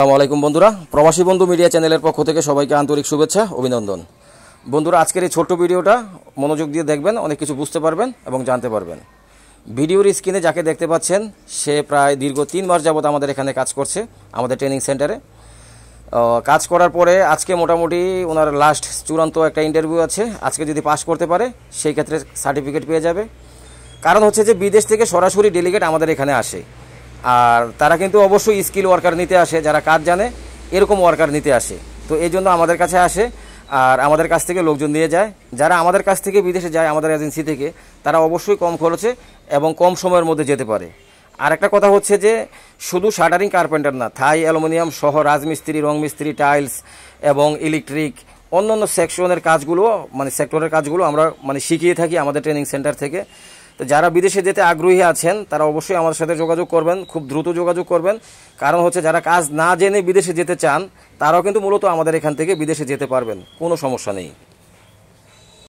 আসসালামু আলাইকুম বন্ধুরা, প্রবাসী বন্ধু মিডিয়া চ্যানেলের পক্ষ থেকে সবাইকে আন্তরিক শুভেচ্ছা অভিনন্দন। বন্ধুরা, আজকের এই ছোট্ট ভিডিওটা মনোযোগ দিয়ে দেখবেন, অনেক কিছু বুঝতে পারবেন এবং জানতে পারবেন। ভিডিওর স্ক্রিনে যাকে দেখতে পাচ্ছেন সে প্রায় দীর্ঘ 3 মাস যাবত আমাদের এখানে কাজ করছে, আমাদের ট্রেনিং সেন্টারে। কাজ করার পরে আজকে মোটামুটি ওনার লাস্ট চূড়ান্ত একটা ইন্টারভিউ আছে। আজকে যদি পাস করতে পারে সেই ক্ষেত্রে সার্টিফিকেট পেয়ে যাবে। কারণ হচ্ছে যে বিদেশ থেকে সরাসরি ডেলিগেট আমাদের এখানে আসে, আর তারা কিন্তু অবশ্যই স্কিল ওয়ার্কার নিতে আসে, যারা কাজ জানে এরকম ওয়ার্কার নিতে আসে। তো এই জন্য আমাদের কাছে আসে আর আমাদের কাছ থেকে লোকজন নিয়ে যায়। যারা আমাদের কাছ থেকে বিদেশে যায় আমাদের এজেন্সি থেকে, তারা অবশ্যই কম খরচে এবং কম সময়ের মধ্যে যেতে পারে। আর একটা কথা হচ্ছে যে শুধু শাটারিং কার্পেন্টার না, থাই, অ্যালুমিনিয়াম সহ রাজমিস্ত্রি, রং মিস্ত্রি, টাইলস এবং ইলেকট্রিক অন্যান্য সেকশনের কাজগুলো সেক্টরের কাজগুলো আমরা শিখিয়ে থাকি আমাদের ট্রেনিং সেন্টার থেকে। তো যারা বিদেশে যেতে আগ্রহী আছেন তারা অবশ্যই আমাদের সাথে যোগাযোগ করবেন, খুব দ্রুত যোগাযোগ করবেন। কারণ হচ্ছে যারা কাজ না জেনে বিদেশে যেতে চান তারাও কিন্তু মূলত আমাদের এখান থেকে বিদেশে যেতে পারবেন, কোনো সমস্যা নেই।